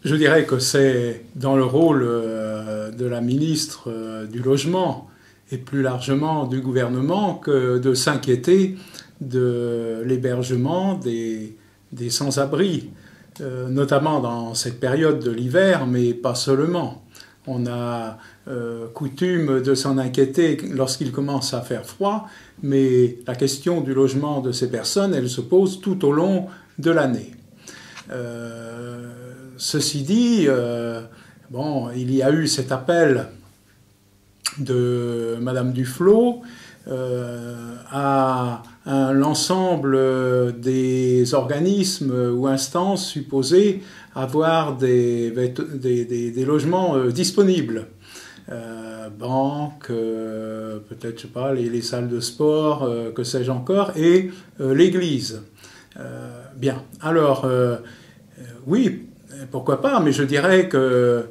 Je dirais que c'est dans le rôle de la ministre du Logement et plus largement du gouvernement que de s'inquiéter de l'hébergement des sans-abri, notamment dans cette période de l'hiver, mais pas seulement. On a coutume de s'en inquiéter lorsqu'il commence à faire froid, mais la question du logement de ces personnes, elle se pose tout au long de l'année. Ceci dit, il y a eu cet appel de Madame Duflot à l'ensemble des organismes ou instances supposés avoir des logements disponibles. Banques, peut-être, je sais pas, les salles de sport, que sais-je encore, et l'église. Bien, alors, oui, pourquoi pas, mais je dirais que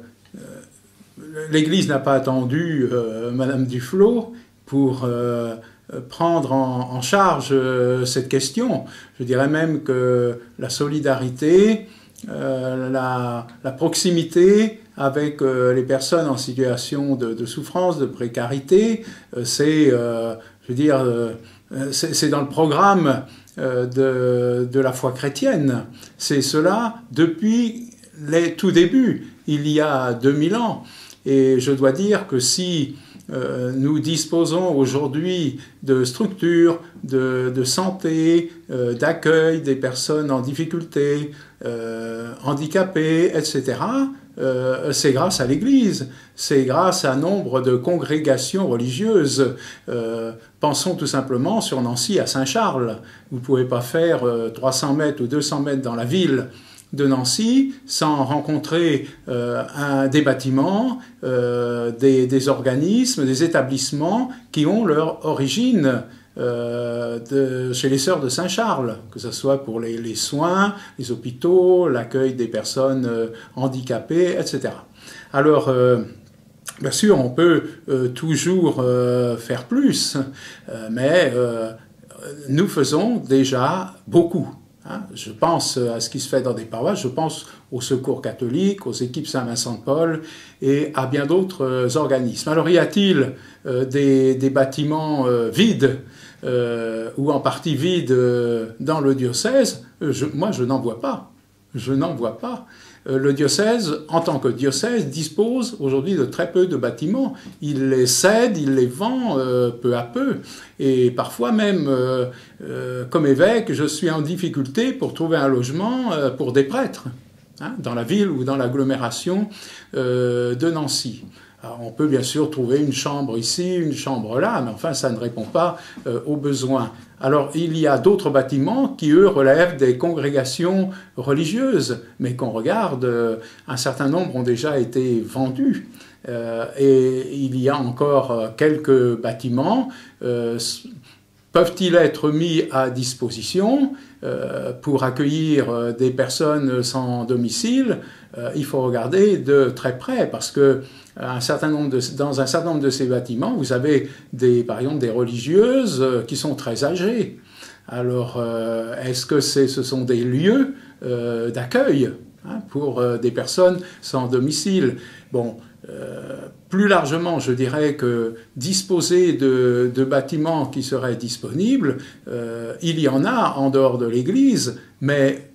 l'église n'a pas attendu Madame Duflot pour prendre en charge cette question. Je dirais même que la solidarité, la proximité avec les personnes en situation de souffrance, de précarité, c'est dans le programme de la foi chrétienne. C'est cela depuis les tout débuts, il y a 2000 ans. Et je dois dire que si nous disposons aujourd'hui de structures, de santé, d'accueil des personnes en difficulté, handicapées, etc., c'est grâce à l'Église, c'est grâce à un nombre de congrégations religieuses. Pensons tout simplement sur Nancy à Saint-Charles. Vous ne pouvez pas faire 300 mètres ou 200 mètres dans la ville de Nancy sans rencontrer des bâtiments, des organismes, des établissements qui ont leur origine chez les Sœurs de Saint-Charles, que ce soit pour les soins, les hôpitaux, l'accueil des personnes handicapées, etc. Alors, bien sûr, on peut toujours faire plus, mais nous faisons déjà beaucoup. Je pense à ce qui se fait dans des paroisses, je pense au Secours catholique, aux équipes Saint-Vincent-de-Paul et à bien d'autres organismes. Alors y a-t-il des bâtiments vides ou en partie vides dans le diocèse? Moi, je n'en vois pas. Je n'en vois pas. Le diocèse, en tant que diocèse, dispose aujourd'hui de très peu de bâtiments. Il les cède, il les vend peu à peu. Et parfois même, comme évêque, je suis en difficulté pour trouver un logement pour des prêtres, dans la ville ou dans l'agglomération de Nancy. Alors, on peut bien sûr trouver une chambre ici, une chambre là, mais enfin, ça ne répond pas aux besoins. Alors, il y a d'autres bâtiments qui, eux, relèvent des congrégations religieuses, mais qu'on regarde, un certain nombre ont déjà été vendus. Et il y a encore quelques bâtiments. Peuvent-ils être mis à disposition pour accueillir des personnes sans domicile? Il faut regarder de très près parce que dans un certain nombre de ces bâtiments, vous avez par exemple des religieuses qui sont très âgées. Alors, est-ce que ce sont des lieux d'accueil pour des personnes sans domicile? Bon, plus largement, je dirais que disposer de bâtiments qui seraient disponibles, il y en a en dehors de l'Église, mais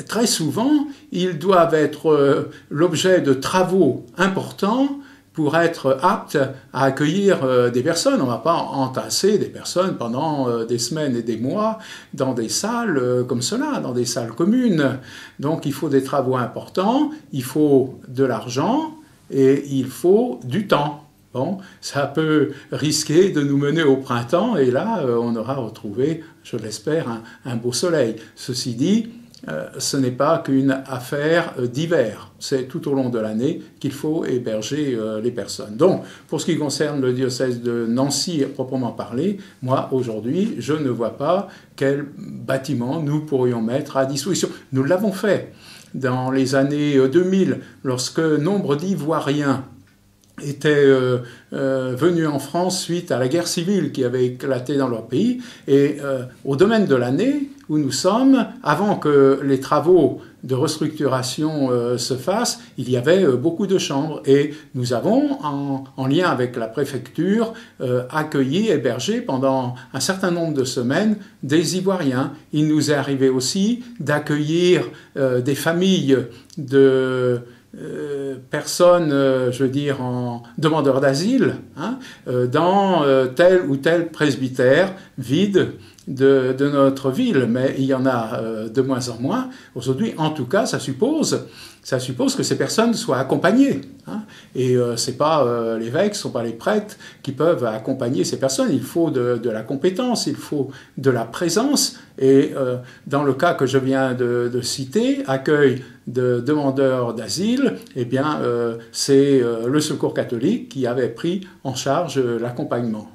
très souvent, ils doivent être l'objet de travaux importants pour être aptes à accueillir des personnes. On ne va pas entasser des personnes pendant des semaines et des mois dans des salles comme cela, dans des salles communes. Donc il faut des travaux importants, il faut de l'argent et il faut du temps. Bon, ça peut risquer de nous mener au printemps et là, on aura retrouvé, je l'espère, un beau soleil. Ceci dit, ce n'est pas qu'une affaire d'hiver. C'est tout au long de l'année qu'il faut héberger les personnes. Donc, pour ce qui concerne le diocèse de Nancy proprement parlé, moi, aujourd'hui, je ne vois pas quel bâtiment nous pourrions mettre à disposition. Nous l'avons fait dans les années 2000, lorsque nombre d'Ivoiriens étaient venus en France suite à la guerre civile qui avait éclaté dans leur pays. Et au domaine de l'année où nous sommes, avant que les travaux de restructuration se fassent, il y avait beaucoup de chambres. Et nous avons, en lien avec la préfecture, accueilli, hébergé pendant un certain nombre de semaines des Ivoiriens. Il nous est arrivé aussi d'accueillir des familles de personnes, je veux dire, en demandeurs d'asile, hein, dans tel ou tel presbytère vide de notre ville, mais il y en a de moins en moins. Aujourd'hui, en tout cas, ça suppose que ces personnes soient accompagnées. Hein, et c'est pas l'évêque, ce ne sont pas les prêtres qui peuvent accompagner ces personnes. Il faut de la compétence, il faut de la présence. Et dans le cas que je viens de citer, accueil de demandeurs d'asile, eh bien, c'est le Secours catholique qui avait pris en charge l'accompagnement.